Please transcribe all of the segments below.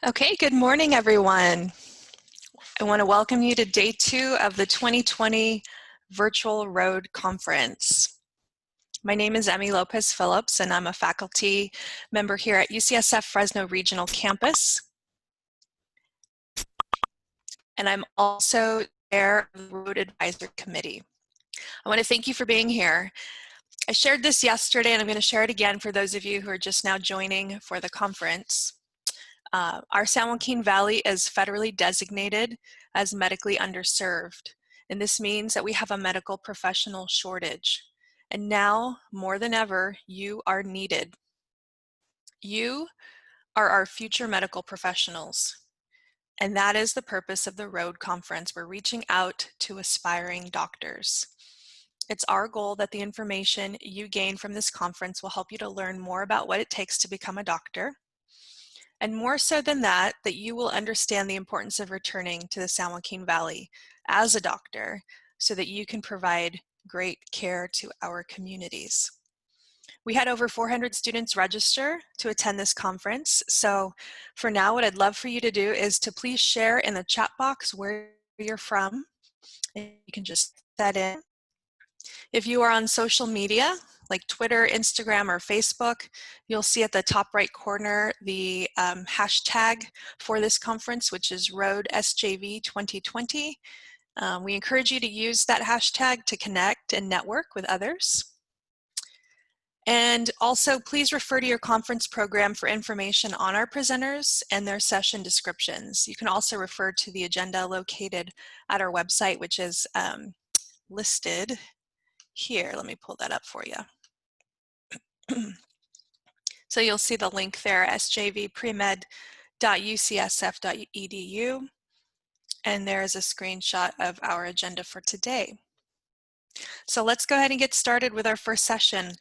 Okay, good morning, everyone. I want to welcome you to day 2 of the 2020 Virtual Road Conference. My name is Emmy Lopez Phillips, and I'm a faculty member here at UCSF Fresno Regional Campus. And I'm also chair of the Road Advisory Committee. I want to thank you for being here. I shared this yesterday, and I'm going to share it again for those of you who are just now joining for the conference. Our San Joaquin Valley is federally designated as medically underserved, and this means that we have a medical professional shortage. And now, more than ever, you are needed. You are our future medical professionals, and that is the purpose of the Road Conference. We're reaching out to aspiring doctors. It's our goal that the information you gain from this conference will help you to learn more about what it takes to become a doctor. And more so than that, that you will understand the importance of returning to the San Joaquin Valley as a doctor so that you can provide great care to our communities. We had over 400 students register to attend this conference. So for now, what I'd love for you to do is to please share in the chat box where you're from. And you can just set in. If you are on social media, like Twitter, Instagram, or Facebook, you'll see at the top right corner the hashtag for this conference, which is RoadSJV 2020. We encourage you to use that hashtag to connect and network with others. And also, please refer to your conference program for information on our presenters and their session descriptions. You can also refer to the agenda located at our website, which is listed here. Let me pull that up for you. So you'll see the link there, sjvpremed.ucsf.edu, and there is a screenshot of our agenda for today. So let's go ahead and get started with our first session.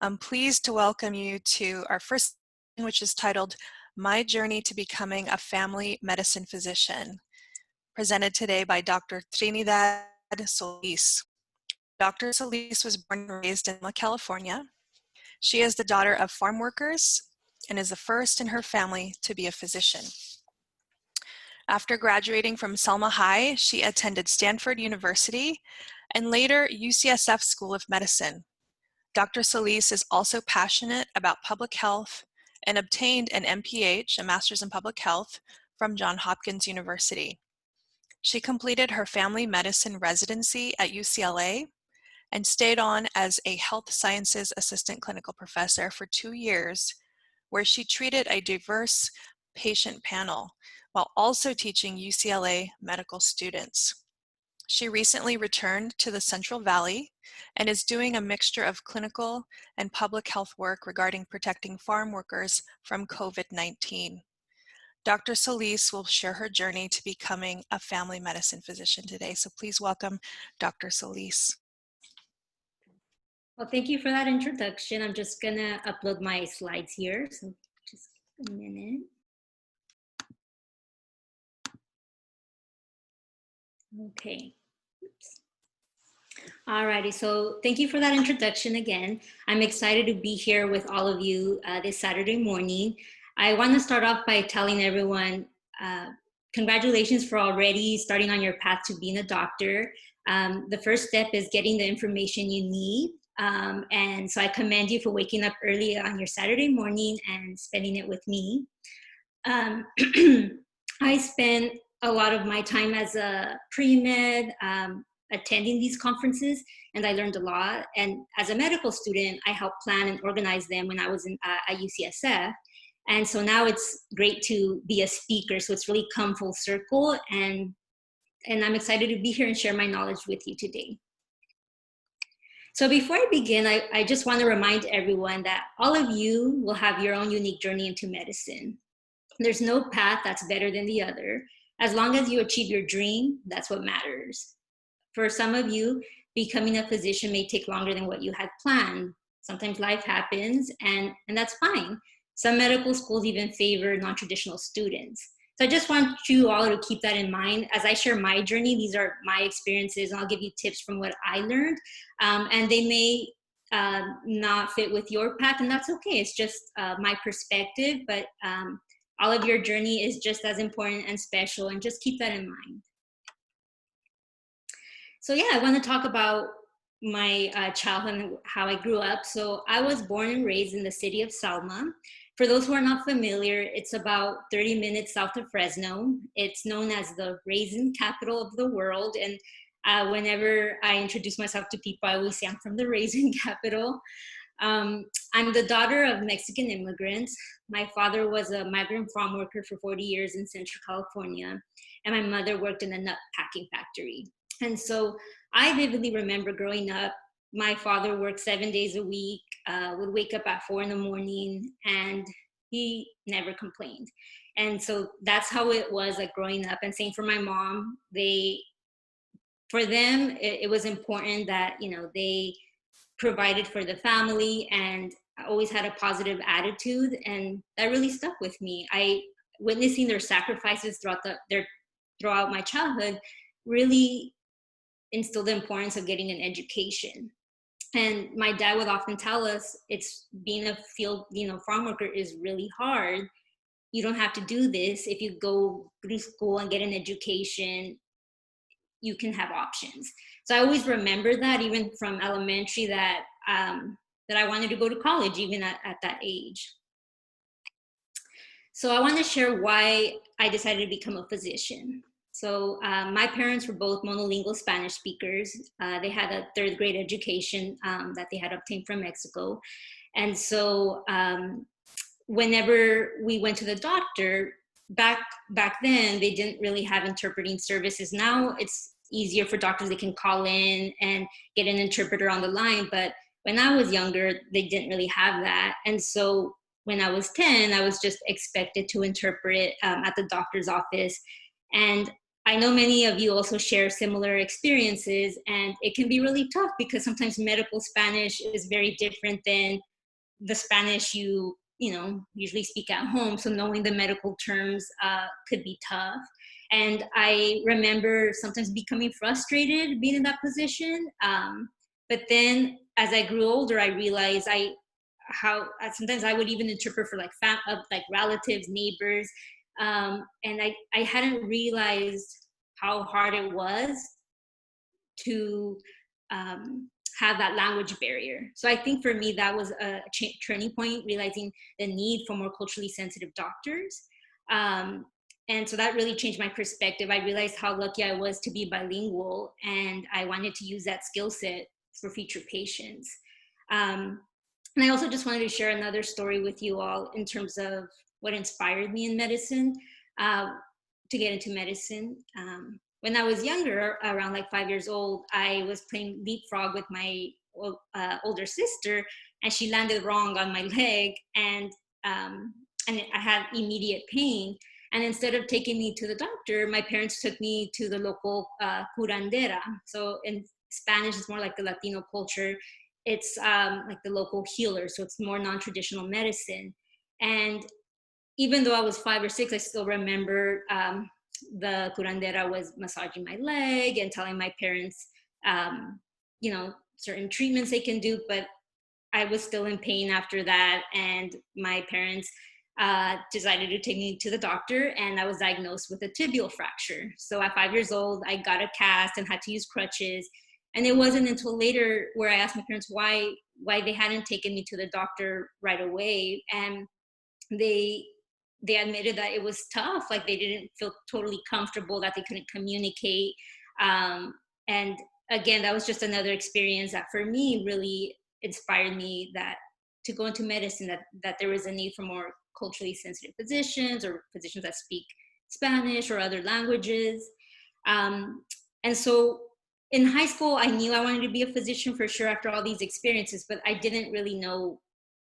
I'm pleased to welcome you to our first session, which is titled, My Journey to Becoming a Family Medicine Physician, presented today by Dr. Trinidad Solis. Dr. Solis was born and raised in Selma, California. She is the daughter of farm workers and is the first in her family to be a physician. After graduating from Selma High, she attended Stanford University and later UCSF School of Medicine. Dr. Solis is also passionate about public health and obtained an MPH, a Master's in Public Health, from Johns Hopkins University. She completed her family medicine residency at UCLA and stayed on as a health sciences assistant clinical professor for 2 years, where she treated a diverse patient panel while also teaching UCLA medical students. She recently returned to the Central Valley and is doing a mixture of clinical and public health work regarding protecting farm workers from COVID-19. Dr. Solis will share her journey to becoming a family medicine physician today. So please welcome Dr. Solis. Well, thank you for that introduction. I'm just gonna upload my slides here, so just a minute. Okay. Oops. Alrighty, so thank you for that introduction again. I'm excited to be here with all of you this Saturday morning. I want to start off by telling everyone congratulations for already starting on your path to being a doctor. The first step is getting the information you need. And so I commend you for waking up early on your Saturday morning and spending it with me. I spent a lot of my time as a pre-med, attending these conferences, and I learned a lot. And as a medical student, I helped plan and organize them when I was at UCSF. And so now it's great to be a speaker. So it's really come full circle, and I'm excited to be here and share my knowledge with you today. So before I begin, I just want to remind everyone that all of you will have your own unique journey into medicine. There's no path that's better than the other. As long as you achieve your dream, that's what matters. For some of you, becoming a physician may take longer than what you had planned. Sometimes life happens, and that's fine. Some medical schools even favor non-traditional students. So I just want you all to keep that in mind. As I share my journey, these are my experiences, and I'll give you tips from what I learned. And they may not fit with your path, and that's okay. It's just my perspective, but all of your journey is just as important and special, and just keep that in mind. So yeah, I want to talk about my childhood and how I grew up. So I was born and raised in the city of Selma. For those who are not familiar, it's about 30 minutes south of Fresno. It's known as the raisin capital of the world. And whenever I introduce myself to people, I always say I'm from the raisin capital. I'm the daughter of Mexican immigrants. My father was a migrant farm worker for 40 years in Central California, and my mother worked in a nut packing factory. And so I vividly remember growing up, my father worked 7 days a week, would wake up at 4 in the morning, and he never complained. And so that's how it was like growing up. And same for my mom. For them, it was important that, you know, they provided for the family, and I always had a positive attitude, and that really stuck with me. Witnessing their sacrifices throughout my childhood really instilled the importance of getting an education. And my dad would often tell us, it's being a field, farm worker is really hard. You don't have to do this. If you go through school and get an education, you can have options. So I always remember that, even from elementary, that I wanted to go to college, even at that age. So I want to share why I decided to become a physician. So my parents were both monolingual Spanish speakers. They had a 3rd grade education that they had obtained from Mexico. And so whenever we went to the doctor, back then, they didn't really have interpreting services. Now it's easier for doctors. They can call in and get an interpreter on the line. But when I was younger, they didn't really have that. And so when I was 10, I was just expected to interpret at the doctor's office. And I know many of you also share similar experiences, and it can be really tough because sometimes medical Spanish is very different than the Spanish you usually speak at home. So knowing the medical terms could be tough. And I remember sometimes becoming frustrated being in that position. But then as I grew older, I realized how sometimes I would even interpret for like relatives, neighbors, And I hadn't realized how hard it was to have that language barrier. So I think for me, that was a turning point, realizing the need for more culturally sensitive doctors. And so that really changed my perspective. I realized how lucky I was to be bilingual, and I wanted to use that skill set for future patients. And I also just wanted to share another story with you all in terms of what inspired me in medicine, to get into medicine. When I was younger, around like 5 years old, I was playing leapfrog with my older sister, and she landed wrong on my leg, and I had immediate pain. And instead of taking me to the doctor, my parents took me to the local curandera. So in Spanish, it's more like the Latino culture. It's like the local healer, so it's more non-traditional medicine. And even though I was 5 or 6, I still remember the curandera was massaging my leg and telling my parents, you know, certain treatments they can do, but I was still in pain after that. And my parents decided to take me to the doctor, and I was diagnosed with a tibial fracture. So at 5 years old, I got a cast and had to use crutches. And it wasn't until later where I asked my parents why they hadn't taken me to the doctor right away. And they admitted that it was tough, like they didn't feel totally comfortable, that they couldn't communicate. And again, that was just another experience that for me really inspired me that to go into medicine, that there was a need for more culturally sensitive physicians, or physicians that speak Spanish or other languages. And so in high school, I knew I wanted to be a physician for sure after all these experiences, but I didn't really know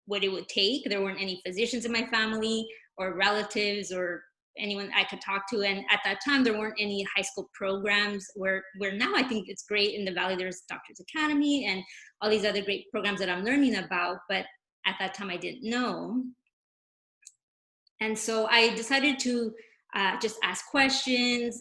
what it would take. There weren't any physicians in my family or relatives or anyone I could talk to. And at that time, there weren't any high school programs where now I think it's great. In the Valley, there's Doctors Academy and all these other great programs that I'm learning about. But at that time, I didn't know. And so I decided to just ask questions.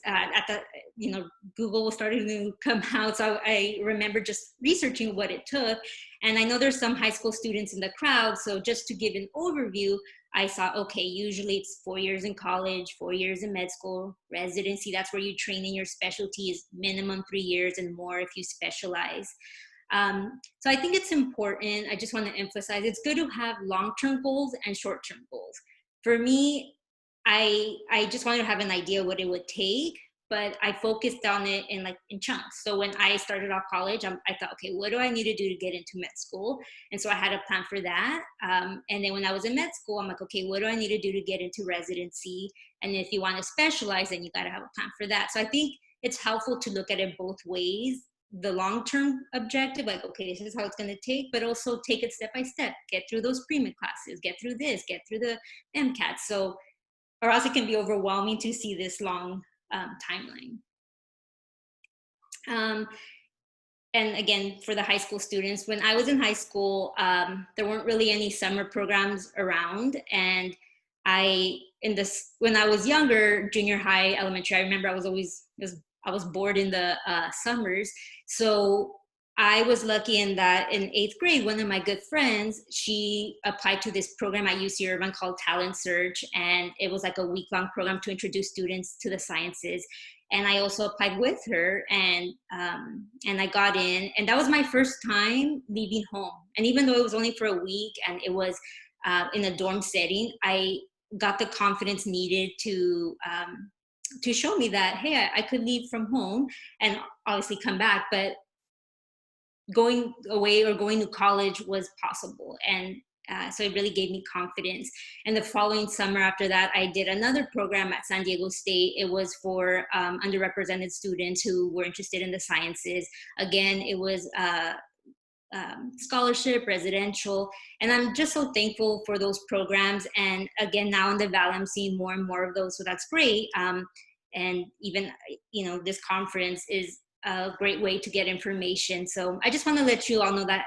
Google was starting to come out. So I remember just researching what it took. And I know there's some high school students in the crowd. So just to give an overview, I saw, okay, usually it's 4 years in college, 4 years in med school, residency, that's where you train in your specialty, is minimum 3 years and more if you specialize. So I think it's important, I just want to emphasize, it's good to have long-term goals and short-term goals. For me, I just wanted to have an idea what it would take, but I focused on it in chunks. So when I started off college, I thought, okay, what do I need to do to get into med school? And so I had a plan for that. And then when I was in med school, I'm like, okay, what do I need to do to get into residency? And if you want to specialize, then you got to have a plan for that. So I think it's helpful to look at it both ways. The long-term objective, like, okay, this is how it's going to take, but also take it step by step, get through those pre-med classes, get through this, get through the MCAT. So, or else it can be overwhelming to see this long timeline. And again, for the high school students, when I was in high school, there weren't really any summer programs around. And when I was younger, junior high, elementary, I remember I was bored in the summers. So I was lucky in that in 8th grade, one of my good friends, she applied to this program at UC Irvine called Talent Search. And it was like a week-long program to introduce students to the sciences. And I also applied with her, and I got in. And that was my first time leaving home. And even though it was only for a week and it was in a dorm setting, I got the confidence needed to show me that, hey, I could leave from home and obviously come back, but going away or going to college was possible. And so it really gave me confidence. And the following summer after that, I did another program at San Diego State. It was for underrepresented students who were interested in the sciences. Again, it was scholarship, residential, and I'm just so thankful for those programs. And again, now in the Valley, I'm seeing more and more of those, so that's great. And even, this conference is a great way to get information. So I just want to let you all know that,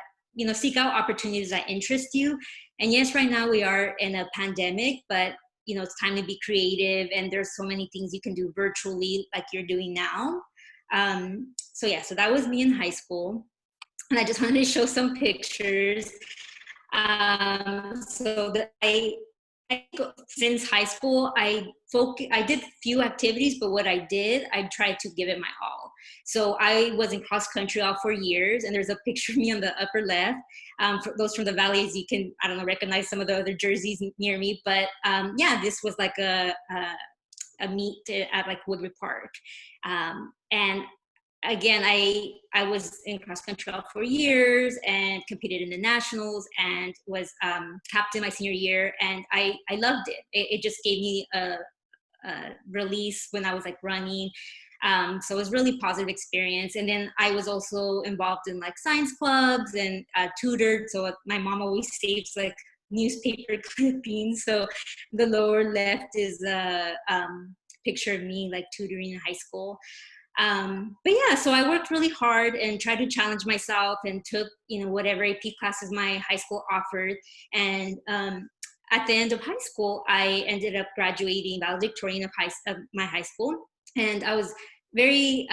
seek out opportunities that interest you. And yes, right now we are in a pandemic, but it's time to be creative, and there's so many things you can do virtually like you're doing now. So that was me in high school. And I just wanted to show some pictures. So that I think since high school, I did few activities, but what I did, I tried to give it my all. So I was in cross country all 4 years, and there's a picture of me on the upper left. For those from the valleys, you can, I don't know, recognize some of the other jerseys near me. But yeah, this was like a meet at like Woodward Park. And again, I was in cross country all 4 years and competed in the nationals and was captain my senior year, and I loved it. It just gave me a release when I was like running. So it was really positive experience. And then I was also involved in like science clubs and tutored. So my mom always saves like newspaper clippings. So the lower left is a picture of me like tutoring in high school. But yeah, so I worked really hard and tried to challenge myself and took, whatever AP classes my high school offered. And at the end of high school, I ended up graduating valedictorian of my high school. And I was very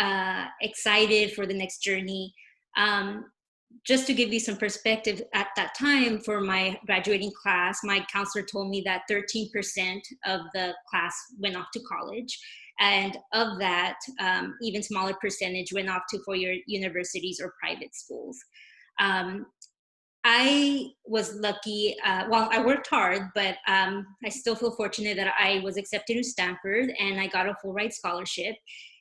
excited for the next journey. Just to give you some perspective, at that time for my graduating class, my counselor told me that 13% of the class went off to college. And of that, even smaller percentage went off to four-year universities or private schools. I was lucky. Well, I worked hard, but I still feel fortunate that I was accepted to Stanford and I got a full ride scholarship.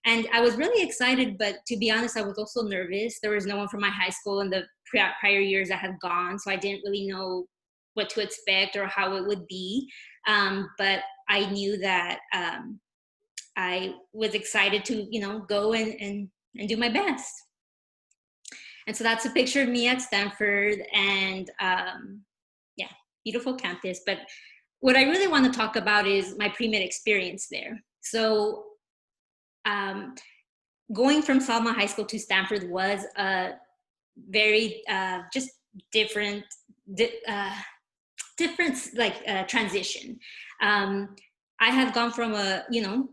And I was really excited, but to be honest, I was also nervous. There was no one from my high school in the prior years that had gone, so I didn't really know what to expect or how it would be. But I knew that I was excited to, go and do my best. And so that's a picture of me at Stanford, and yeah, beautiful campus. But what I really want to talk about is my pre-med experience there. So going from Selma High School to Stanford was a very just different transition. I have gone from a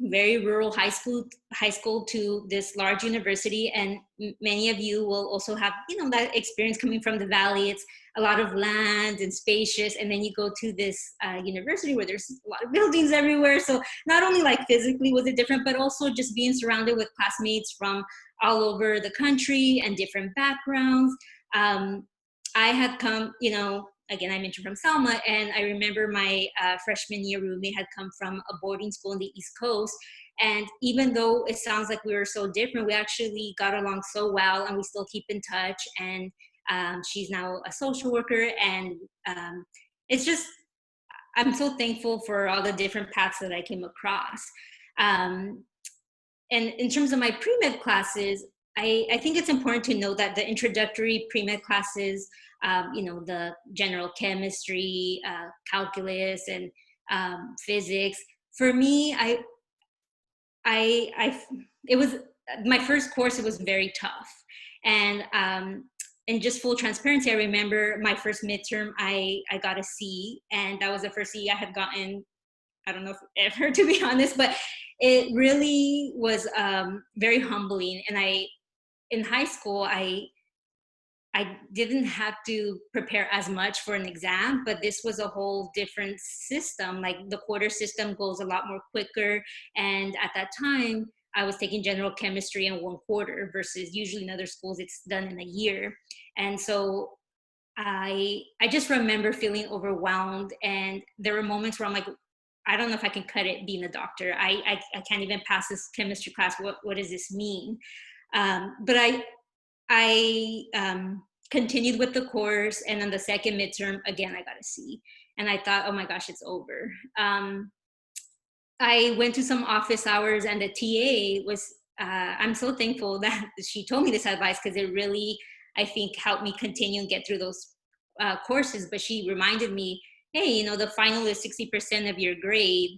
very rural high school to this large university, and many of you will also have that experience coming from the valley. It's a lot of land and spacious, and then you go to this university where there's a lot of buildings everywhere. So not only like physically was it different, but also just being surrounded with classmates from all over the country and different backgrounds. I had come, again, I mentioned from Selma, and I remember my freshman year roommate had come from a boarding school on the East Coast. And even though it sounds like we were so different, we actually got along so well, and we still keep in touch. And she's now a social worker, and it's just, I'm so thankful for all the different paths that I came across. And in terms of my pre-med classes, I think it's important to know that the introductory pre-med classes, the general chemistry, calculus, and physics. For me, it was my first course. It was very tough, and just full transparency, I remember my first midterm, I got a C, and that was the first C I had gotten. I don't know if ever, to be honest, but it really was very humbling. And in high school, I didn't have to prepare as much for an exam, but this was a whole different system. Like the quarter system goes a lot more quicker. And at that time, I was taking general chemistry in 1 quarter versus usually in other schools, it's done in a year. And so I just remember feeling overwhelmed. And there were moments where I'm like, I don't know if I can cut it being a doctor. I can't even pass this chemistry class. What does this mean? But I continued with the course, and on the second midterm, again, I got a C. And I thought, oh my gosh, it's over. I went to some office hours, and the TA was, I'm so thankful that she told me this advice, because it really, I think, helped me continue and get through those courses. But she reminded me, hey, the final is 60% of your grade.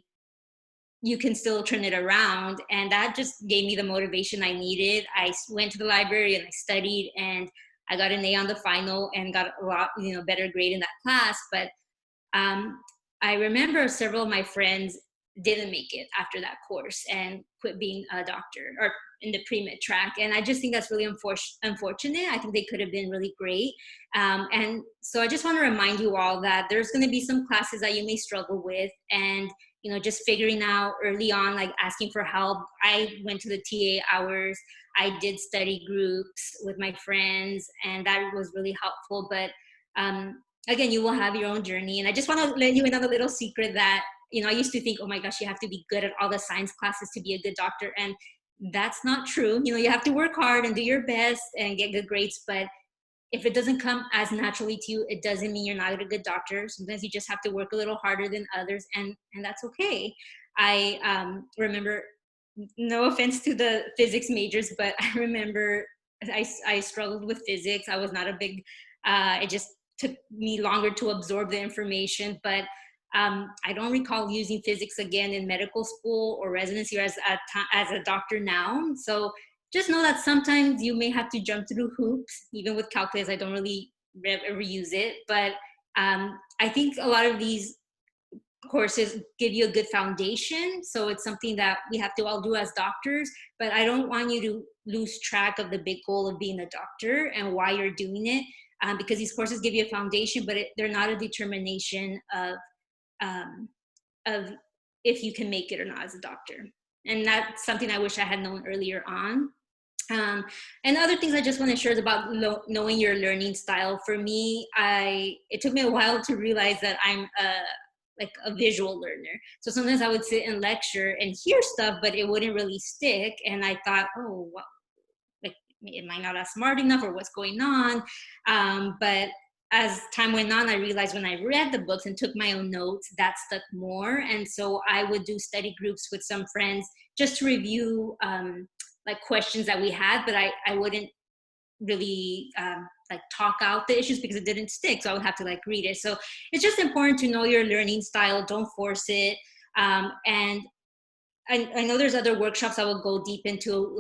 You can still turn it around. And that just gave me the motivation I needed. I went to the library and I studied, and I got an A on the final and got a lot, better grade in that class. But I remember several of my friends didn't make it after that course and quit being a doctor, or in the pre-med track. And I just think that's really unfortunate. I think they could have been really great. And so I just want to remind you all that there's going to be some classes that you may struggle with, and just figuring out early on, like asking for help. I went to the TA hours. I did study groups with my friends, and that was really helpful. But again, you will have your own journey. And I just want to let you in on a little secret that, I used to think, oh my gosh, you have to be good at all the science classes to be a good doctor. And that's not true. You have to work hard and do your best and get good grades. But if it doesn't come as naturally to you, it doesn't mean you're not a good doctor. Sometimes you just have to work a little harder than others, and that's okay. I remember, no offense to the physics majors, but I remember I struggled with physics. I was not a big, it just took me longer to absorb the information, but I don't recall using physics again in medical school or residency or as a doctor now. So just know that sometimes you may have to jump through hoops. Even with calculus, I don't really ever use it. But I think a lot of these courses give you a good foundation. So it's something that we have to all do as doctors. But I don't want you to lose track of the big goal of being a doctor and why you're doing it. Because these courses give you a foundation, but they're not a determination of if you can make it or not as a doctor. And that's something I wish I had known earlier on. And other things I just want to share is about knowing your learning style. For me, it took me a while to realize that I'm a visual learner. So sometimes I would sit and lecture and hear stuff, but it wouldn't really stick. And I thought, oh, well, am I not as smart enough, or what's going on? But as time went on, I realized when I read the books and took my own notes, that stuck more. And so I would do study groups with some friends just to review questions that we had, but I wouldn't really talk out the issues because it didn't stick. So I would have to read it. So it's just important to know your learning style. Don't force it. And I know there's other workshops I will go deep into,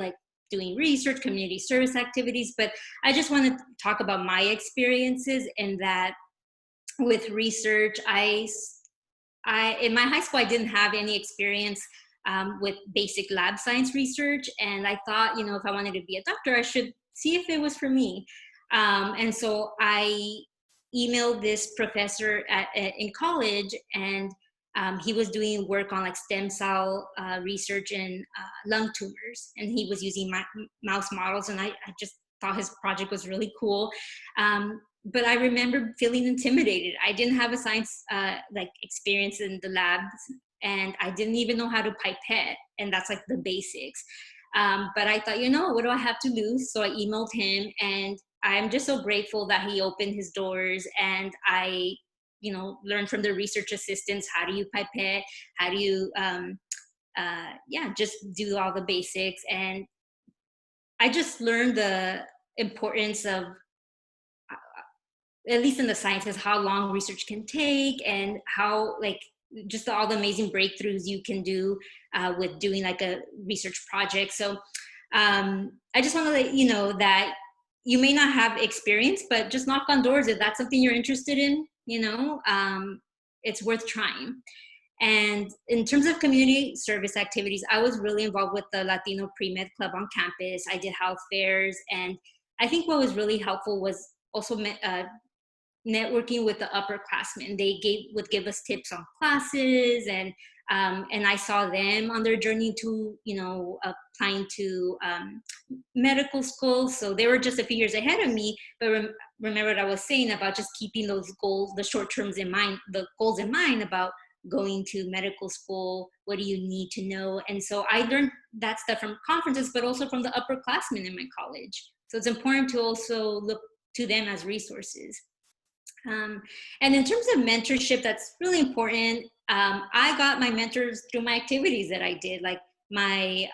doing research, community service activities, but I just want to talk about my experiences in that with research. I in my high school, I didn't have any experience with basic lab science research. And I thought, if I wanted to be a doctor, I should see if it was for me. And so I emailed this professor in college, and he was doing work on stem cell research in lung tumors. And he was using mouse models. And I just thought his project was really cool. But I remember feeling intimidated. I didn't have a science experience in the labs, and I didn't even know how to pipette, and that's the basics. But I thought, what do I have to lose? So I emailed him, and I'm just so grateful that he opened his doors, and I, learned from the research assistants, how do you pipette? How do you, just do all the basics. And I just learned the importance of, at least in the sciences, how long research can take, and how just all the amazing breakthroughs you can do with doing a research project. So I just want to let you know that you may not have experience, but just knock on doors if that's something you're interested in. It's worth trying. And in terms of community service activities, I was really involved with the Latino Pre-Med Club on campus. I did health fairs, and I think what was really helpful was also networking with the upperclassmen. They would give us tips on classes, and I saw them on their journey to, applying to medical school. So they were just a few years ahead of me, but remember what I was saying about just keeping those goals, the short terms in mind, the goals in mind about going to medical school. What do you need to know? And so I learned that stuff from conferences, but also from the upperclassmen in my college. So it's important to also look to them as resources. And in terms of mentorship, that's really important. I got my mentors through my activities that I did, my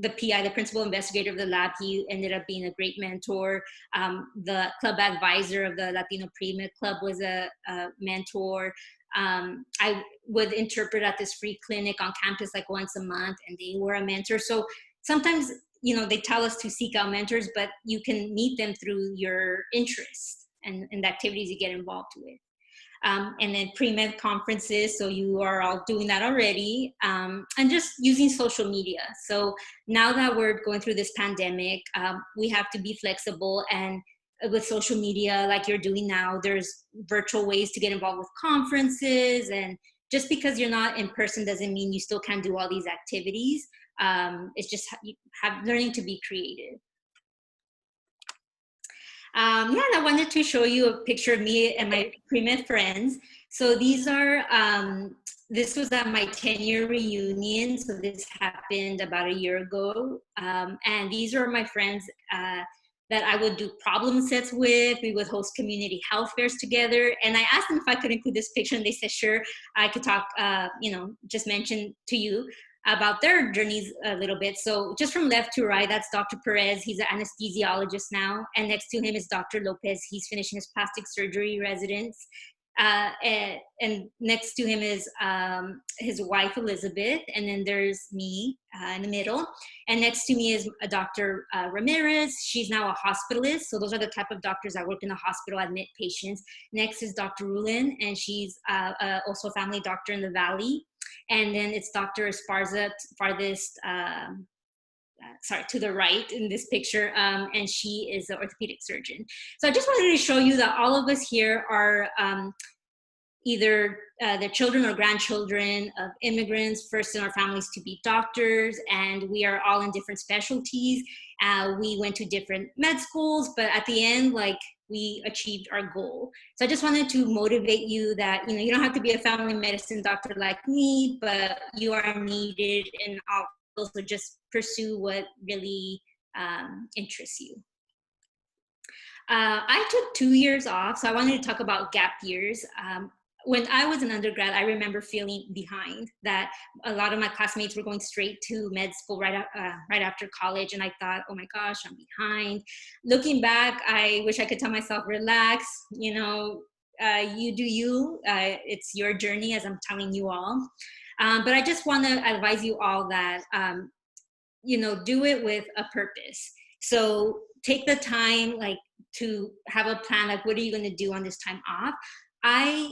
the PI, the principal investigator of the lab. He ended up being a great mentor. The club advisor of the Latino Pre-Med Club was a mentor. I would interpret at this free clinic on campus once a month, and they were a mentor. So sometimes, they tell us to seek out mentors, but you can meet them through your interests and the activities you get involved with. and then pre-med conferences. So you are all doing that already, and just using social media. So now that we're going through this pandemic, we have to be flexible, and with social media like you're doing now, there's virtual ways to get involved with conferences, and just because you're not in person doesn't mean you still can't do all these activities. It's just learning to be creative. Yeah, and I wanted to show you a picture of me and my pre-med friends. So these are, this was at my 10-year reunion. So this happened about a year ago. And these are my friends that I would do problem sets with. We would host community health fairs together. And I asked them if I could include this picture, and they said, sure, I could talk, just mention to you about their journeys a little bit. So just from left to right, that's Dr. Perez. He's an anesthesiologist now. And next to him is Dr. Lopez. He's finishing his plastic surgery residence. And next to him is his wife, Elizabeth. And then there's me in the middle. And next to me is Dr. Ramirez. She's now a hospitalist. So those are the type of doctors that work in the hospital, admit patients. Next is Dr. Rulin, and she's also a family doctor in the Valley. And then it's Dr. Esparza, farthest, to the right in this picture, and she is an orthopedic surgeon. So I just wanted to show you that all of us here are either the children or grandchildren of immigrants, first in our families to be doctors, and we are all in different specialties. We went to different med schools, but at the end, we achieved our goal. So I just wanted to motivate you that, you don't have to be a family medicine doctor like me, but you are needed in all. So just pursue what really interests you. I took 2 years off, so I wanted to talk about gap years. When I was an undergrad, I remember feeling behind, that a lot of my classmates were going straight to med school right after college, and I thought, oh my gosh, I'm behind. Looking back, I wish I could tell myself, relax, you do you, it's your journey, as I'm telling you all. But I just want to advise you all that, do it with a purpose. So take the time, to have a plan, what are you going to do on this time off? I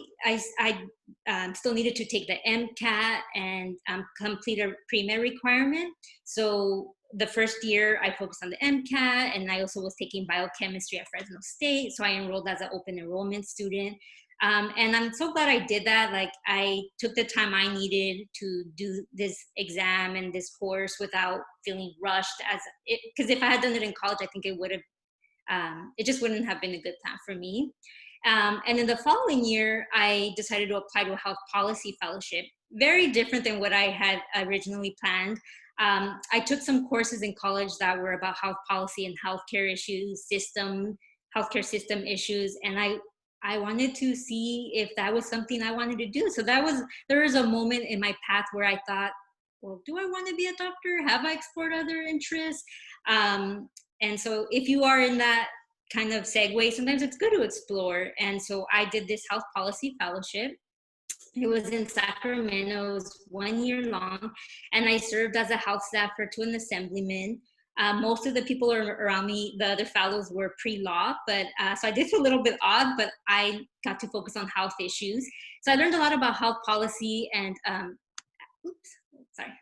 still needed to take the MCAT and complete a pre-med requirement. So the first year I focused on the MCAT, and I also was taking biochemistry at Fresno State. So I enrolled as an open enrollment student. And I'm so glad I did that. I took the time I needed to do this exam and this course without feeling rushed, because if I had done it in college, I think it would have, it just wouldn't have been a good time for me. And in the following year, I decided to apply to a health policy fellowship, very different than what I had originally planned. I took some courses in college that were about health policy and healthcare issues, healthcare system issues, and I wanted to see if that was something I wanted to do. So there was a moment in my path where I thought, well, do I want to be a doctor? Have I explored other interests? And so if you are in that kind of segue, sometimes it's good to explore. And so I did this health policy fellowship. It was in Sacramento. It was 1 year long, and I served as a health staffer to an assemblyman. Most of the people around me, the other fellows, were pre-law, but so I did feel a little bit odd, but I got to focus on health issues. So I learned a lot about health policy and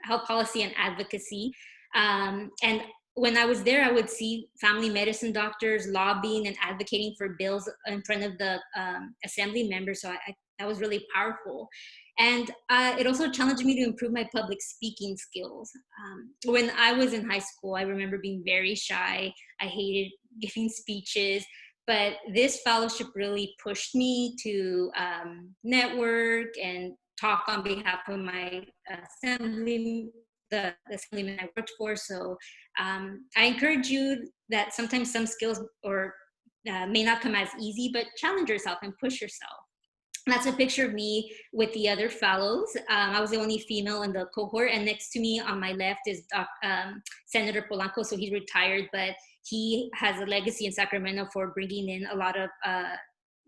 health policy and advocacy. And when I was there, I would see family medicine doctors lobbying and advocating for bills in front of the assembly members. So that was really powerful. And it also challenged me to improve my public speaking skills. When I was in high school, I remember being very shy. I hated giving speeches, but this fellowship really pushed me to network and talk on behalf of my the assemblyman I worked for. So I encourage you that sometimes some skills may not come as easy, but challenge yourself and push yourself. That's a picture of me with the other fellows. I was the only female in the cohort, and next to me on my left is Senator Polanco. So he's retired, but he has a legacy in Sacramento for bringing in a lot of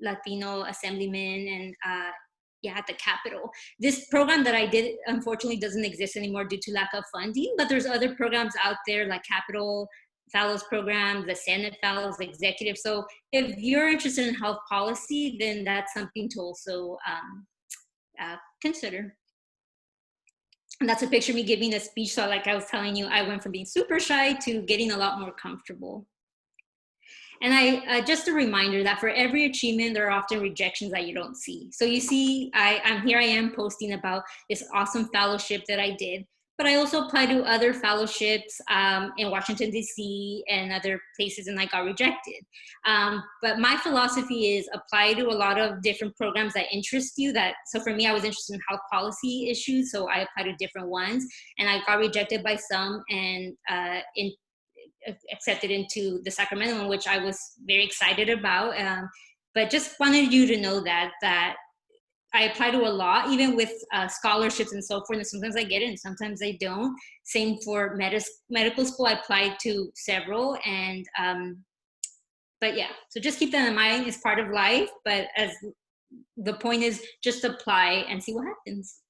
Latino assemblymen and at the Capitol. This program that I did, unfortunately, doesn't exist anymore due to lack of funding, but there's other programs out there like Capitol fellows program, the Senate fellows, the executive. So if you're interested in health policy, then that's something to also consider. And that's a picture of me giving a speech. So like I was telling you, I went from being super shy to getting a lot more comfortable. And I just a reminder that for every achievement, there are often rejections that you don't see. So you see, I'm here, I am posting about this awesome fellowship that I did, but I also applied to other fellowships in Washington, D.C. and other places, and I got rejected. But my philosophy is apply to a lot of different programs that interest you. So for me, I was interested in health policy issues, so I applied to different ones, and I got rejected by some, and accepted into the Sacramento one, which I was very excited about. But just wanted you to know that I apply to a lot, even with scholarships and so forth. And sometimes I get it, and sometimes I don't. Same for medical school. I applied to several, and but yeah. So just keep that in mind. It's part of life. But as the point is, just apply and see what happens.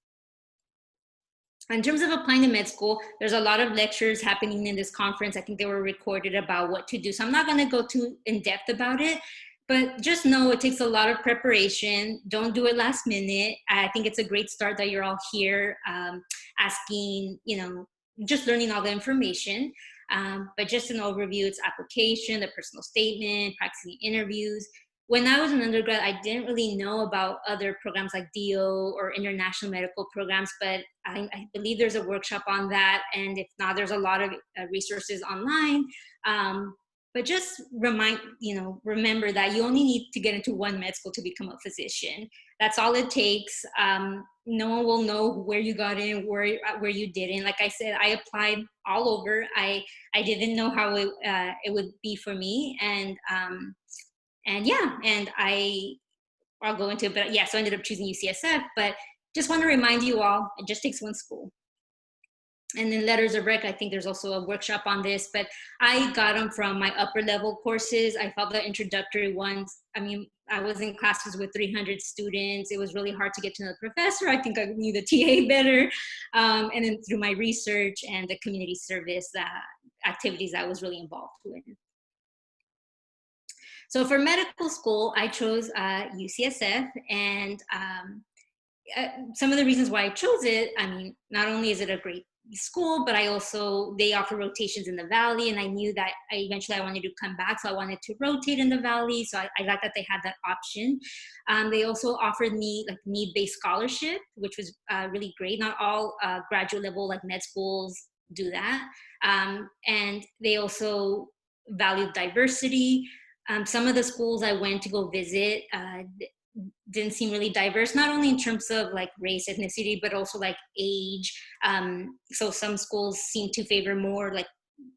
In terms of applying to med school, there's a lot of lectures happening in this conference. I think they were recorded about what to do. So I'm not going to go too in depth about it, but just know it takes a lot of preparation. Don't do it last minute. I think it's a great start that you're all here asking, just learning all the information. But just an overview, it's application, the personal statement, practicing interviews. When I was an undergrad, I didn't really know about other programs like DO or international medical programs, but I believe there's a workshop on that. And if not, there's a lot of resources online. But just remember that you only need to get into one med school to become a physician. That's all it takes. No one will know where you got in, where you didn't. Like I said, I applied all over. I didn't know how it would be for me, and I'll go into it, but yeah, so I ended up choosing UCSF, but just want to remind you all, it just takes one school. And then letters of rec, I think there's also a workshop on this, but I got them from my upper level courses. I felt the introductory ones. I mean, I was in classes with 300 students. It was really hard to get to know the professor. I think I knew the TA better. And then through my research and the community service activities I was really involved with. So for medical school, I chose UCSF, and some of the reasons why I chose it, I mean, not only is it a great school, but they offer rotations in the Valley, and I knew that eventually I wanted to come back, so I wanted to rotate in the Valley, so I liked that they had that option. They also offered me like need-based scholarship, which was really great. Not all graduate level like med schools do that. And they also valued diversity. Some of the schools I went to go visit didn't seem really diverse, not only in terms of like race, ethnicity, but also like age. So some schools seem to favor more like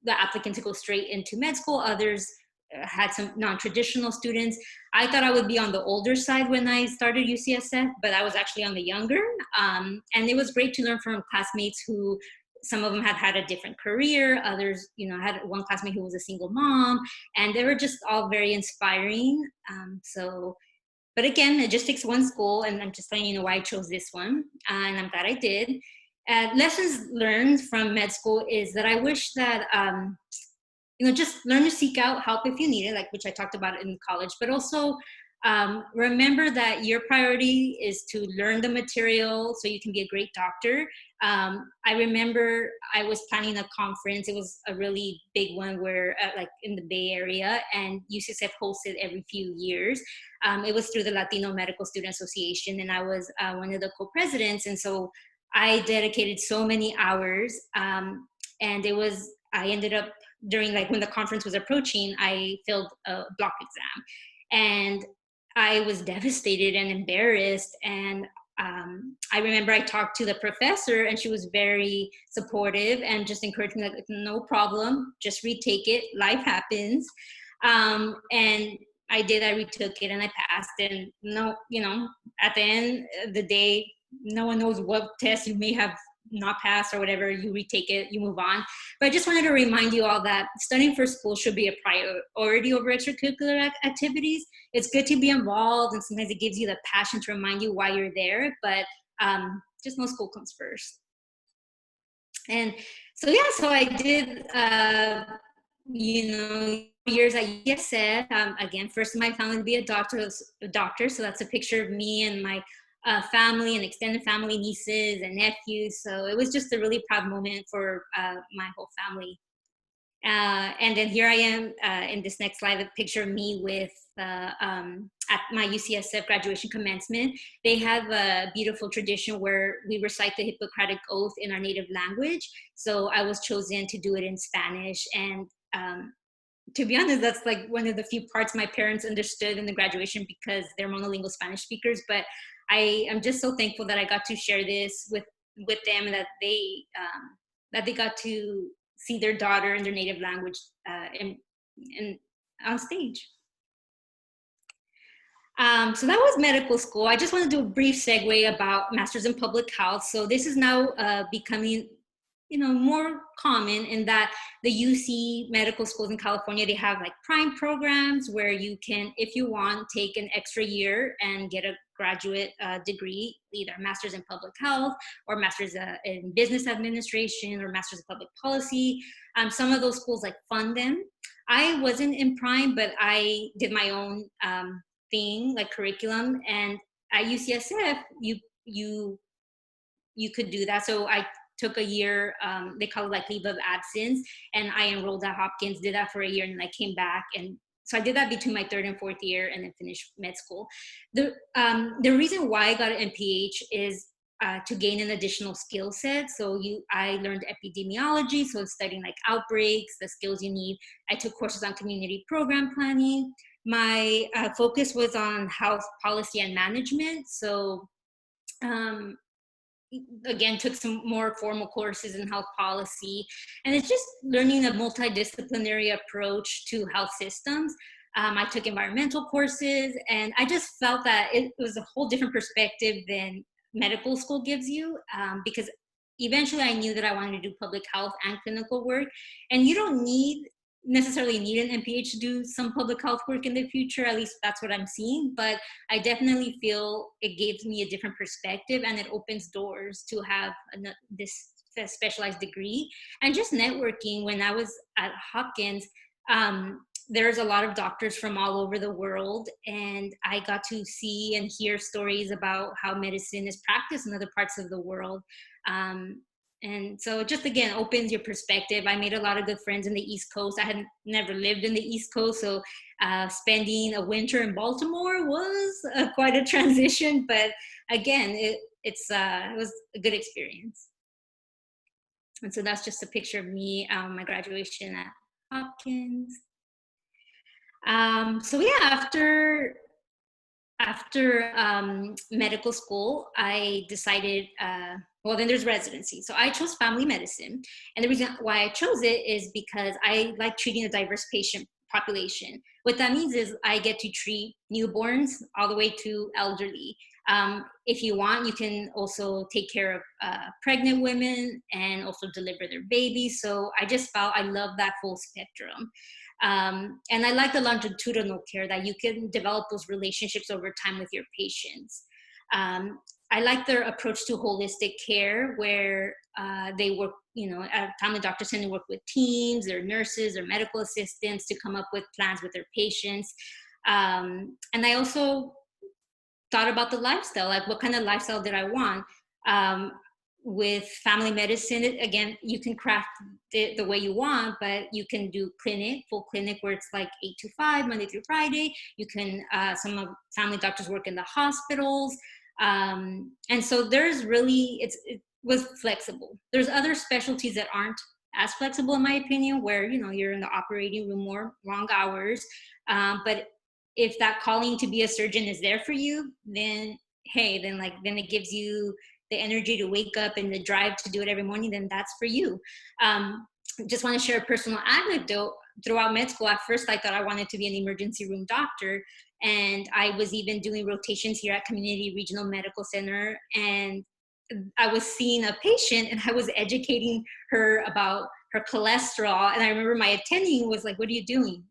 the applicant to go straight into med school. Others had some non-traditional students. I thought I would be on the older side when I started UCSF, but I was actually on the younger. And it was great to learn from classmates who, some of them had a different career. Others, I had one classmate who was a single mom, and they were just all very inspiring. But again, it just takes one school, and I'm just letting you know why I chose this one, and I'm glad I did. Lessons learned from med school is that I wish that, just learn to seek out help if you need it, like which I talked about in college, but also remember that your priority is to learn the material so you can be a great doctor. I remember I was planning a conference. It was a really big one where like in the Bay Area, and UCSF hosted every few years. It was through the Latino Medical Student Association, and I was one of the co-presidents. And so I dedicated so many hours, and I ended up during like when the conference was approaching, I failed a block exam, and I was devastated and embarrassed. And I remember I talked to the professor, and she was very supportive and just encouraged me, like, no problem, just retake it, life happens. And I did, I retook it, and I passed. And at the end of the day, no one knows what test you may have not passed or whatever. You retake it, you move on. But I just wanted to remind you all that studying for school should be a priority over extracurricular activities. It's good to be involved, and sometimes it gives you the passion to remind you why you're there, but just know school comes first. And so I did you know, years at UCSF. Again, first in my family to be a doctor. So that's a picture of me and my family and extended family, nieces and nephews. So it was just a really proud moment for my whole family. And then here I am in this next slide, a picture of me with at my UCSF graduation commencement. They have a beautiful tradition where we recite the Hippocratic Oath in our native language. So I was chosen to do it in Spanish. And to be honest, that's like one of the few parts my parents understood in the graduation because they're monolingual Spanish speakers. But I am just so thankful that I got to share this with them, and that they got to see their daughter in their native language and on stage. So that was medical school. I just want to do a brief segue about Masters in Public Health. So this is now becoming, more common in that the UC medical schools in California, they have like prime programs where you can, if you want, take an extra year and get a graduate degree, either Masters in Public Health or Masters in Business Administration or Masters in Public Policy. Some of those schools like fund them. I wasn't in prime, but I did my own thing, like curriculum. And at UCSF, you could do that. So I took a year, they call it like leave of absence, and I enrolled at Hopkins, did that for a year, and then I came back. And so I did that between my third and fourth year, and then finished med school. The reason why I got an MPH is to gain an additional skill set. So I learned epidemiology, so studying like outbreaks, the skills you need. I took courses on community program planning. My focus was on health policy and management. So again, took some more formal courses in health policy, and it's just learning a multidisciplinary approach to health systems. I took environmental courses, and I just felt that it was a whole different perspective than medical school gives you, because eventually I knew that I wanted to do public health and clinical work, and you don't necessarily need an MPH to do some public health work in the future. At least that's what I'm seeing. But I definitely feel it gives me a different perspective, and it opens doors to have this specialized degree. And just networking, when I was at Hopkins, there's a lot of doctors from all over the world, and I got to see and hear stories about how medicine is practiced in other parts of the world. And so it just, again, opens your perspective. I made a lot of good friends in the East Coast. I had never lived in the East Coast, so spending a winter in Baltimore was quite a transition. But again, it was a good experience. And so that's just a picture of me, my graduation at Hopkins. So yeah, after medical school, I decided, well, then there's residency. So I chose family medicine. And the reason why I chose it is because I like treating a diverse patient population. What that means is I get to treat newborns all the way to elderly. If you want, you can also take care of pregnant women and also deliver their babies. So I just felt I love that full spectrum. And I like the longitudinal care, that you can develop those relationships over time with your patients. I like their approach to holistic care, where they work, at family doctors tend to work with teams, their nurses or medical assistants to come up with plans with their patients. And I also thought about the lifestyle, like what kind of lifestyle did I want? With family medicine, again, you can craft it the way you want, but you can do full clinic, where it's like 8 to 5, Monday through Friday. You can, some of family doctors work in the hospitals. And so there's really, it was flexible. There's other specialties that aren't as flexible, in my opinion, where, you're in the operating room more long hours. But if that calling to be a surgeon is there for you, then, hey, then it gives you the energy to wake up and the drive to do it every morning, then that's for you. Just want to share a personal anecdote. Throughout med school, at first I thought I wanted to be an emergency room doctor. And I was even doing rotations here at Community Regional Medical Center. And I was seeing a patient, and I was educating her about her cholesterol. And I remember my attending was like, "What are you doing?"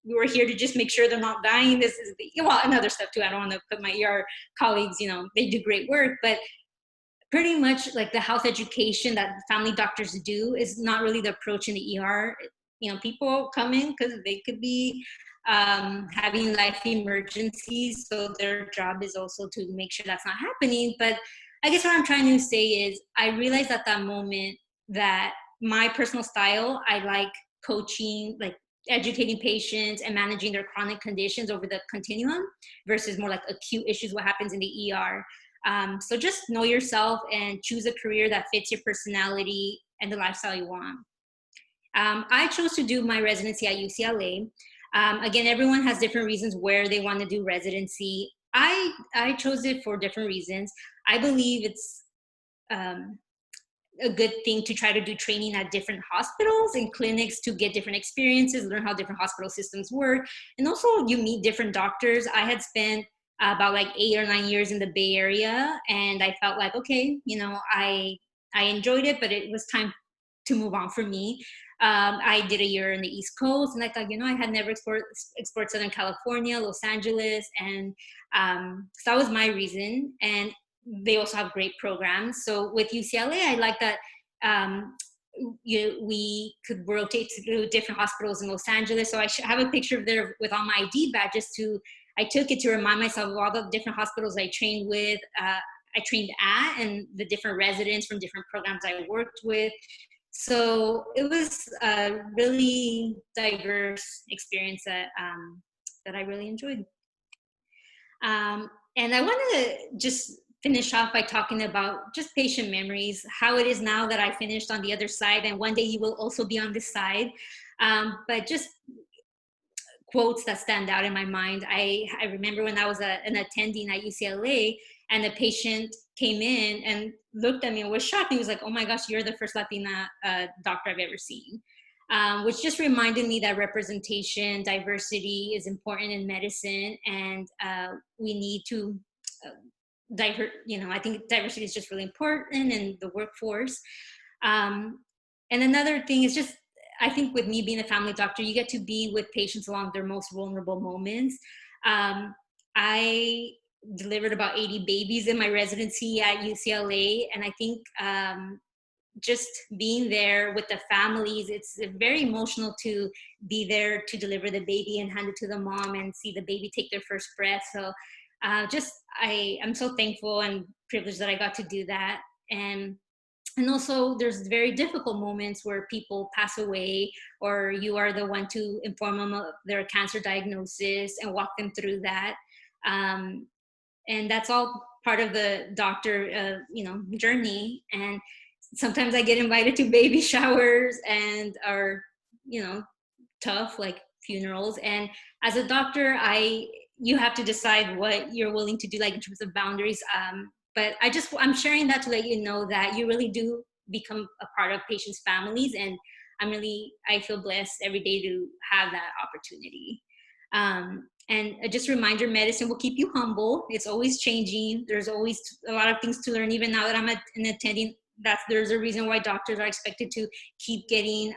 We were here to just make sure they're not dying. This is and other stuff too. I don't want to put my ER colleagues, they do great work, but pretty much like the health education that family doctors do is not really the approach in the ER. people come in because they could be having life emergencies. So their job is also to make sure that's not happening. But I guess what I'm trying to say is I realized at that moment that my personal style, I like coaching, like educating patients and managing their chronic conditions over the continuum versus more like acute issues, what happens in the ER. So just know yourself and choose a career that fits your personality and the lifestyle you want. I chose to do my residency at UCLA. Again, everyone has different reasons where they want to do residency. I chose it for different reasons. I believe it's a good thing to try to do training at different hospitals and clinics to get different experiences, learn how different hospital systems work. And also you meet different doctors. I had spent about like 8 or 9 years in the Bay Area, and I felt like, okay, I enjoyed it, but it was time to move on for me. I did a year in the East Coast, and I thought, I had never explored Southern California, Los Angeles, and so that was my reason. And they also have great programs. So with UCLA, I like that we could rotate to different hospitals in Los Angeles. So I have a picture of there with all my ID badges. I took it to remind myself of all the different hospitals I trained with, I trained at, and the different residents from different programs I worked with. So it was a really diverse experience that I really enjoyed. And I want to just finish off by talking about just patient memories, how it is now that I finished on the other side, and one day you will also be on this side. But just quotes that stand out in my mind. I remember when I was an attending at UCLA, and a patient came in and looked at me and was shocked. He was like, "Oh my gosh, you're the first Latina doctor I've ever seen." Which just reminded me that representation, diversity is important in medicine, and we need to I think diversity is just really important in the workforce. And another thing is just, I think with me being a family doctor, you get to be with patients along their most vulnerable moments. I delivered about 80 babies in my residency at UCLA, and I think just being there with the families, it's very emotional to be there to deliver the baby and hand it to the mom and see the baby take their first breath. So I'm so thankful and privileged that I got to do that. And also there's very difficult moments where people pass away, or you are the one to inform them of their cancer diagnosis and walk them through that. And that's all part of the doctor, journey. And sometimes I get invited to baby showers and are, tough, like funerals. And as a doctor, you have to decide what you're willing to do, like in terms of boundaries. But I'm sharing that to let you know that you really do become a part of patients' families. And I feel blessed every day to have that opportunity. And just a reminder, medicine will keep you humble. It's always changing. There's always a lot of things to learn. Even now that I'm an attending, there's a reason why doctors are expected to keep getting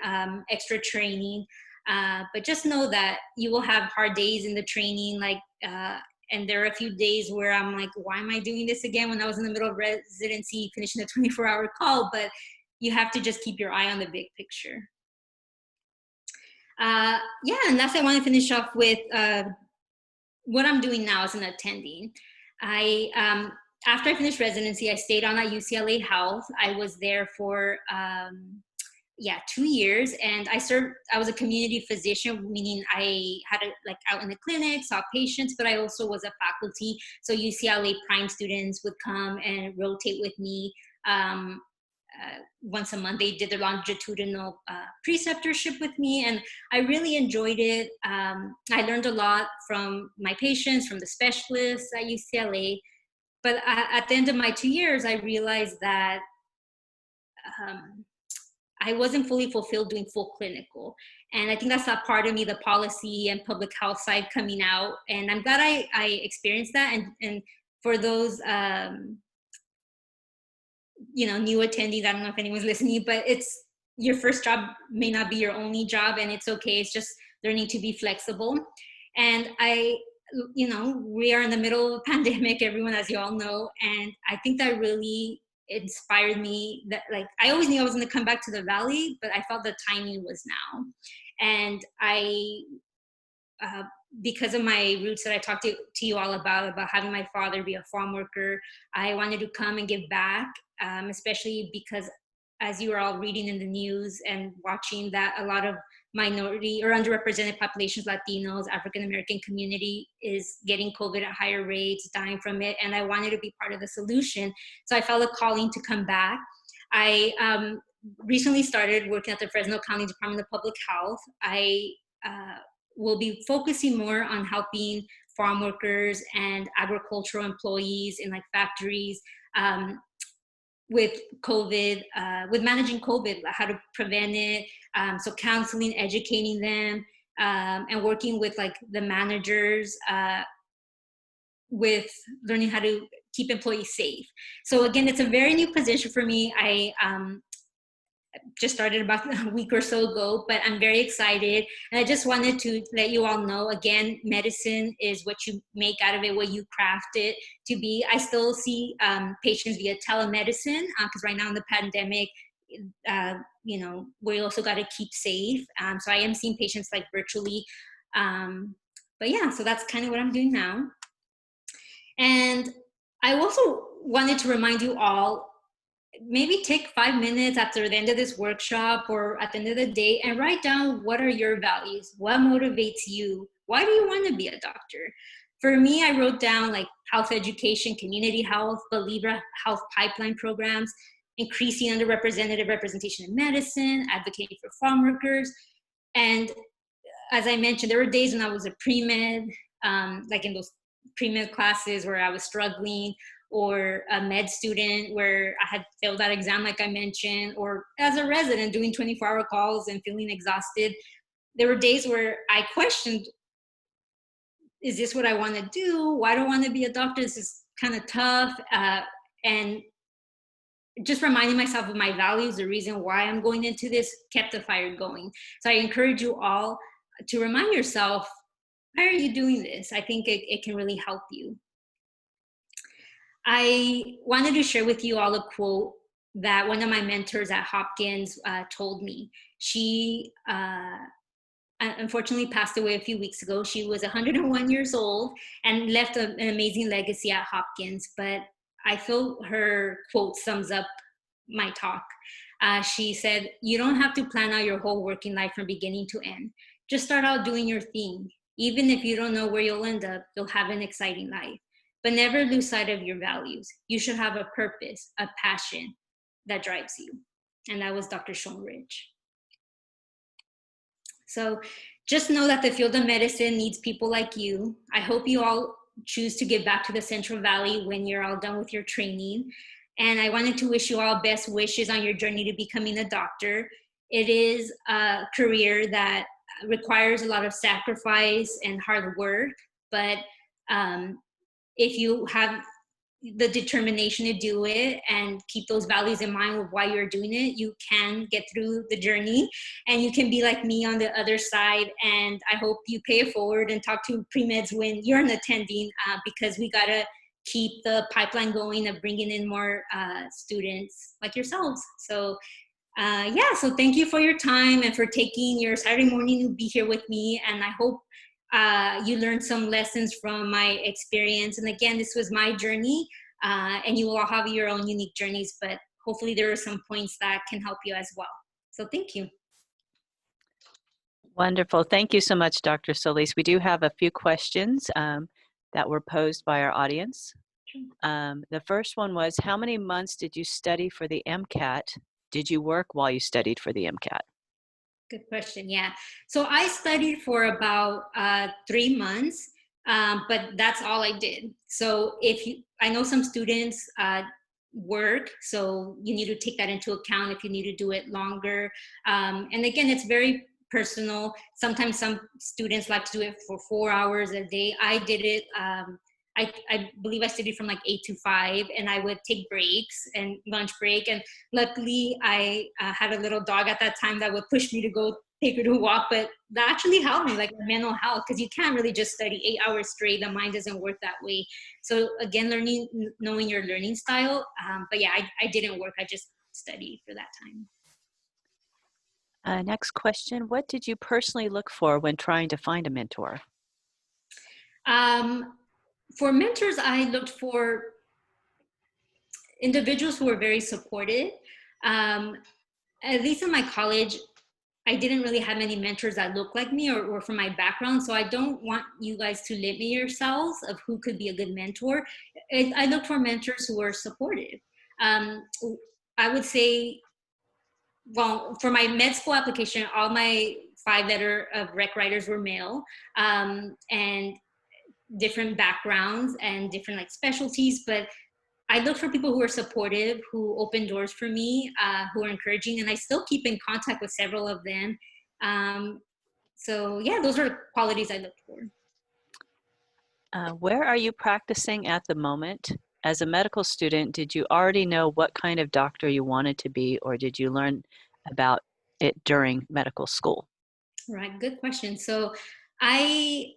extra training. But just know that you will have hard days in the training, and there are a few days where I'm like, why am I doing this again when I was in the middle of residency, finishing a 24-hour call? But you have to just keep your eye on the big picture. And that's what I want to finish off with what I'm doing now as an attending. After I finished residency, I stayed on at UCLA Health. I was there for 2 years, and I was a community physician, meaning I had out in the clinic, saw patients, but I also was a faculty. So UCLA Prime students would come and rotate with me. Once a month, they did their longitudinal preceptorship with me, and I really enjoyed it. I learned a lot from my patients, from the specialists at UCLA. But at the end of my 2 years, I realized that I wasn't fully fulfilled doing full clinical. And I think that's that part of me, the policy and public health side coming out. And I'm glad I experienced that. And for those, new attendees, I don't know if anyone's listening, but it's your first job may not be your only job, and it's okay. It's just learning to be flexible. And we are in the middle of a pandemic, everyone, as you all know. And I think that really inspired me that I always knew I was going to come back to the Valley, but I felt the timing was now. And because of my roots that I talked to you all about having my father be a farm worker, I wanted to come and give back, especially because, as you are all reading in the news and watching, that a lot of minority or underrepresented populations, Latinos, African American community, is getting COVID at higher rates, dying from it, and I wanted to be part of the solution. So I felt a calling to come back. I recently started working at the Fresno County Department of Public Health. I will be focusing more on helping farm workers and agricultural employees in like factories with COVID, with managing COVID, how to prevent it. So counseling, educating them, and working with like the managers with learning how to keep employees safe. So again, it's a very new position for me. I just started about a week or so ago, but I'm very excited. And I just wanted to let you all know, again, medicine is what you make out of it, what you craft it to be. I still see patients via telemedicine, because right now in the pandemic, you know, we also got to keep safe. So I am seeing patients like virtually. But yeah, so that's kind of what I'm doing now. And I also wanted to remind you all, maybe take 5 minutes after the end of this workshop or at the end of the day and write down, what are your values? What motivates you? Why do you want to be a doctor? For me, I wrote down like health education, community health, behavioral health pipeline programs, increasing underrepresented representation in medicine, advocating for farm workers. And as I mentioned, there were days when I was a pre-med, like in those pre-med classes where I was struggling, or a med student where I had failed that exam, like I mentioned, or as a resident doing 24-hour calls and feeling exhausted. There were days where I questioned, is this what I want to do? Why do I want to be a doctor? This is kind of tough. And just reminding myself of my values, the reason why I'm going into this, kept the fire going. So I encourage you all to remind yourself, why are you doing this? I think it can really help you. I wanted to share with you all a quote that one of my mentors at Hopkins told me. She unfortunately passed away a few weeks ago. She was 101 years old and left an amazing legacy at Hopkins, but I feel her quote sums up my talk. She said, "You don't have to plan out your whole working life from beginning to end. Just start out doing your thing. Even if you don't know where you'll end up, you'll have an exciting life. But never lose sight of your values. You should have a purpose, a passion that drives you." And that was Dr. Sean Ridge. So just know that the field of medicine needs people like you. I hope you all choose to give back to the Central Valley when you're all done with your training. And I wanted to wish you all best wishes on your journey to becoming a doctor. It is a career that requires a lot of sacrifice and hard work, but if you have the determination to do it and keep those values in mind with why you're doing it, you can get through the journey and you can be like me on the other side. And I hope you pay it forward and talk to pre-meds when you're an attending, because we gotta keep the pipeline going of bringing in more students like yourselves. So yeah, so thank you for your time and for taking your Saturday morning to be here with me. And I hope you learned some lessons from my experience. And again, this was my journey, and you will all have your own unique journeys, but hopefully there are some points that can help you as well. So thank you. Wonderful. Thank you so much, Dr. Solis. We do have a few questions that were posed by our audience. The first one was, how many months did you study for the MCAT? Did you work while you studied for the MCAT? Good question. Yeah. So I studied for about 3 months, but that's all I did. So I know some students work, so you need to take that into account if you need to do it longer. And again, it's very personal. Sometimes some students like to do it for 4 hours a day. I did it. I believe I studied from like 8 to 5, and I would take breaks and lunch break. And luckily I had a little dog at that time that would push me to go take her to walk, but that actually helped me, like mental health, because you can't really just study 8 hours straight. The mind doesn't work that way. So again, knowing your learning style. But yeah, I didn't work. I just studied for that time. Next question, what did you personally look for when trying to find a mentor? For mentors, I looked for individuals who were very supportive. At least in my college, I didn't really have any mentors that looked like me or from my background. So I don't want you guys to limit yourselves of who could be a good mentor. I look for mentors who are supportive. I would say, well, for my med school application, all my 5-letter of rec writers were male, and different backgrounds and different like specialties. But I look for people who are supportive, who open doors for me, who are encouraging, and I still keep in contact with several of them. So yeah, those are qualities I look for. Where are you practicing at the moment? As a medical student, did you already know what kind of doctor you wanted to be, or did you learn about it during medical school? Right, good question. So I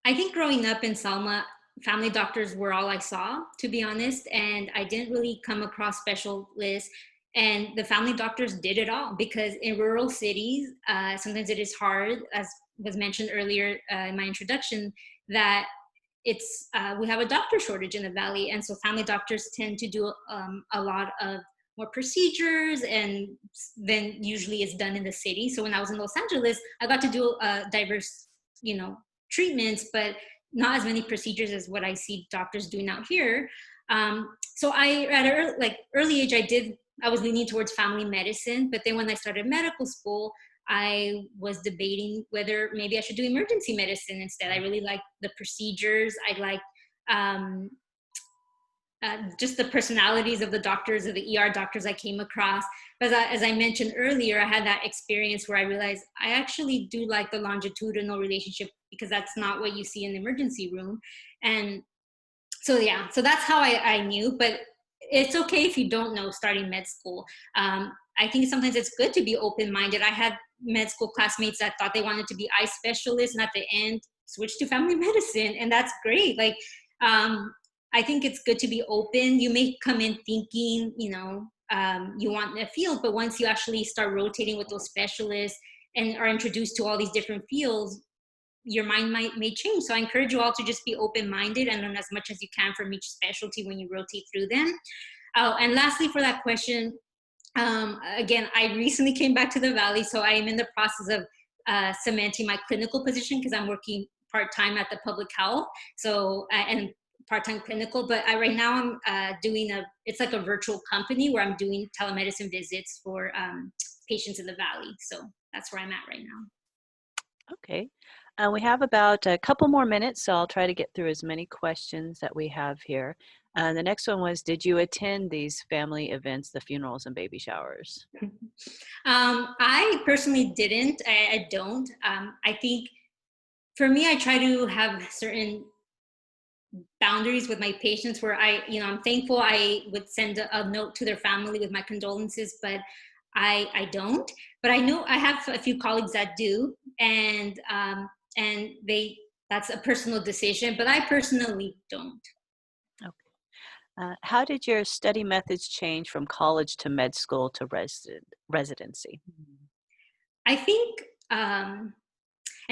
think growing up in Selma, family doctors were all I saw, to be honest, and I didn't really come across specialists. And the family doctors did it all because in rural cities, sometimes it is hard, as was mentioned earlier in my introduction, that it's we have a doctor shortage in the valley, and so family doctors tend to do a lot of more procedures, and then usually it's done in the city. So when I was in Los Angeles, I got to do diverse, treatments, but not as many procedures as what I see doctors doing out here. So I, at an early age, I was leaning towards family medicine, but then when I started medical school, I was debating whether maybe I should do emergency medicine instead. I really liked the procedures. I liked just the personalities of the doctors, of the ER doctors I came across. But as I mentioned earlier, I had that experience where I realized I actually do like the longitudinal relationship because that's not what you see in the emergency room. And so, yeah, so that's how I knew, but it's okay if you don't know starting med school. I think sometimes it's good to be open-minded. I had med school classmates that thought they wanted to be eye specialists and at the end switched to family medicine, and that's great. Like, I think it's good to be open. You may come in thinking, you want a field, but once you actually start rotating with those specialists and are introduced to all these different fields, your mind may change. So I encourage you all to just be open-minded and learn as much as you can from each specialty when you rotate through them. And lastly, for that question, again, I recently came back to the Valley, so I am in the process of cementing my clinical position because I'm working part-time at the public health. So, and part-time clinical, but right now I'm doing it's like a virtual company where I'm doing telemedicine visits for patients in the Valley. So that's where I'm at right now. Okay. We have about a couple more minutes, so I'll try to get through as many questions that we have here. The next one was, did you attend these family events, the funerals and baby showers? I personally didn't. I don't. I think for me, I try to have certain boundaries with my patients where I'm thankful I would send a note to their family with my condolences, but I don't. But I know I have a few colleagues that do, and that's a personal decision, but I personally don't. Okay. How did your study methods change from college to med school to residency? I think, and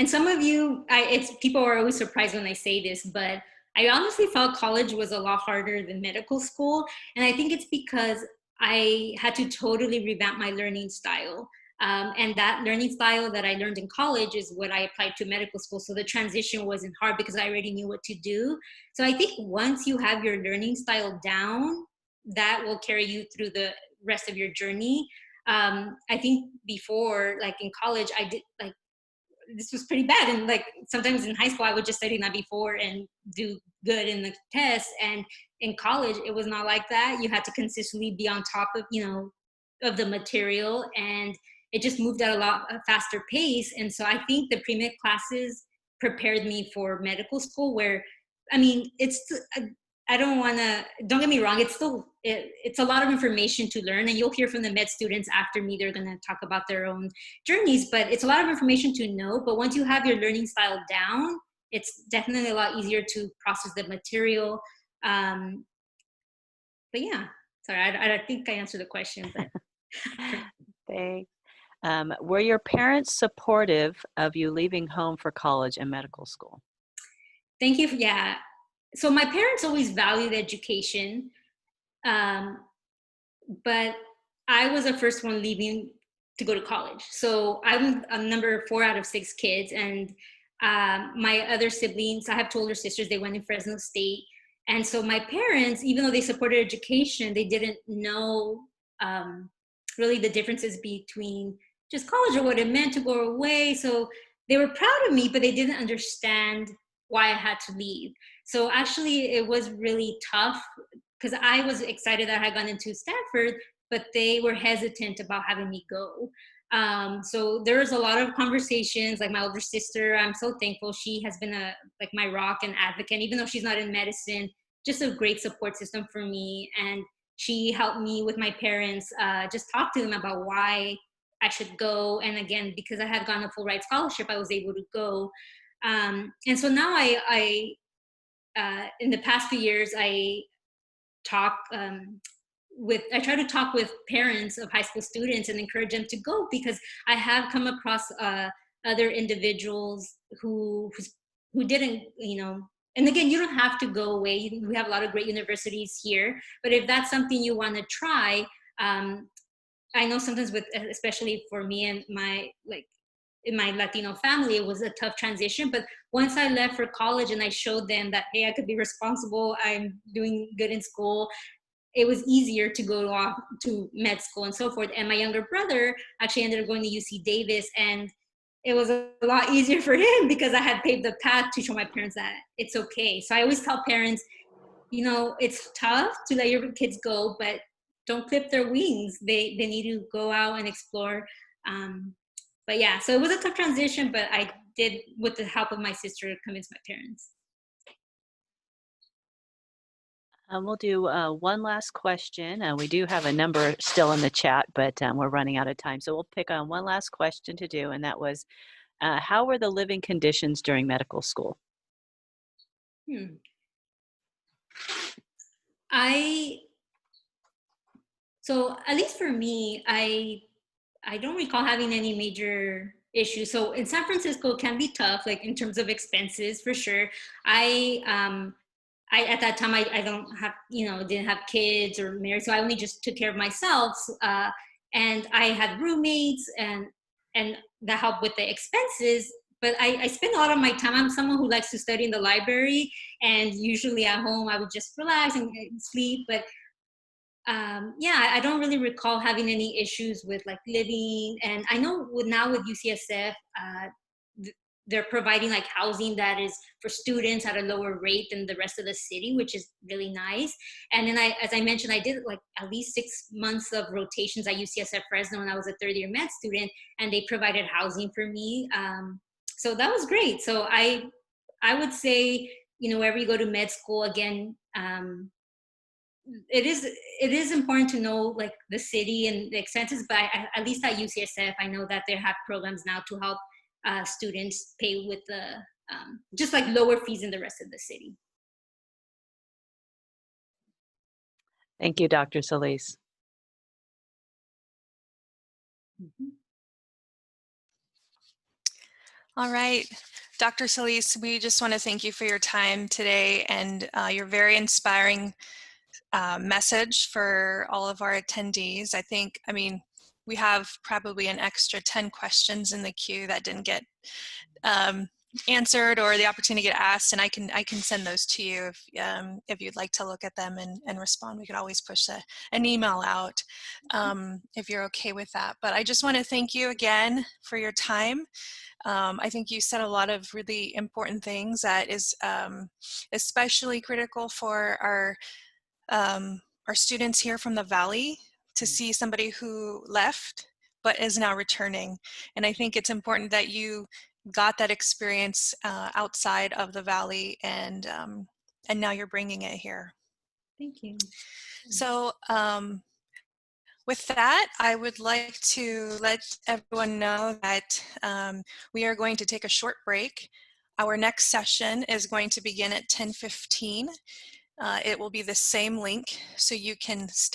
some of you, people are always surprised when I say this, but I honestly felt college was a lot harder than medical school. And I think it's because I had to totally revamp my learning style. And that learning style that I learned in college is what I applied to medical school. So the transition wasn't hard because I already knew what to do. So I think once you have your learning style down, that will carry you through the rest of your journey. I think before, like in college, I did this was pretty bad. And like sometimes in high school, I would just study that before and do good in the test. And in college, it was not like that. You had to consistently be on top of, of the material, and it just moved at a lot faster pace. And so I think the pre-med classes prepared me for medical school where, don't get me wrong, it's a lot of information to learn, and you'll hear from the med students after me, they're going to talk about their own journeys, but it's a lot of information to know. But once you have your learning style down, it's definitely a lot easier to process the material. But yeah, sorry, I think I answered the question, but Okay. Were your parents supportive of you leaving home for college and medical school? Thank you. Yeah. So my parents always valued education, um, but I was the first one leaving to go to college. So I'm a number 4 out of 6 kids, and my other siblings, I have 2 older sisters. They went in Fresno State, and so my parents, even though they supported education, they didn't know um, really the differences between just college or what it meant to go away. So they were proud of me, but they didn't understand why I had to leave. So actually, it was really tough because I was excited that I had gone into Stanford, but they were hesitant about having me go. So there was a lot of conversations. Like my older sister, I'm so thankful. She has been like my rock and advocate, even though she's not in medicine, just a great support system for me. And she helped me with my parents, just talk to them about why I should go. And again, because I had gotten a full ride scholarship, I was able to go. And so now in the past few years, I talk I try to talk with parents of high school students and encourage them to go, because I have come across other individuals who didn't, and again, you don't have to go away. We have a lot of great universities here, but if that's something you want to try, I know sometimes especially for me and in my Latino family, it was a tough transition. But once I left for college and I showed them that, hey, I could be responsible, I'm doing good in school, it was easier to go off to med school and so forth. And my younger brother actually ended up going to UC Davis, and it was a lot easier for him because I had paved the path to show my parents that it's okay. So I always tell parents, it's tough to let your kids go, but don't clip their wings. They need to go out and explore. But yeah, so it was a tough transition, but I did, with the help of my sister, convince my parents. We'll do one last question. We do have a number still in the chat, but we're running out of time. So we'll pick on one last question to do, and that was, how were the living conditions during medical school? So at least for me, I don't recall having any major issues. So in San Francisco, it can be tough, like in terms of expenses, for sure. I at that time, I don't have, didn't have kids or married, so I only just took care of myself. And I had roommates and that helped with the expenses. But I spend a lot of my time. I'm someone who likes to study in the library, and usually at home I would just relax and sleep. But yeah, I don't really recall having any issues with like living. And I know now with UCSF, they're providing like housing that is for students at a lower rate than the rest of the city, which is really nice. And then as I mentioned, I did like at least 6 months of rotations at UCSF Fresno when I was a 3rd-year med student, and they provided housing for me. So that was great. So I would say, wherever you go to med school, again, it is important to know like the city and the expenses, but at least at UCSF, I know that they have programs now to help students pay with the just like lower fees in the rest of the city. Thank you, Dr. Solis. All right, Dr. Solis, we just want to thank you for your time today and your very inspiring message for all of our attendees. I mean, we have probably an extra 10 questions in the queue that didn't get answered or the opportunity to get asked, and I can send those to you if you'd like to look at them and respond. We could always push an email out if you're okay with that. But I just want to thank you again for your time. I think you said a lot of really important things that is especially critical for our students here from the Valley, to see somebody who left but is now returning. And I think it's important that you got that experience outside of the Valley, and now you're bringing it here. Thank you. So with that, I would like to let everyone know that we are going to take a short break. Our next session is going to begin at 10:15. It will be the same link, so you can stay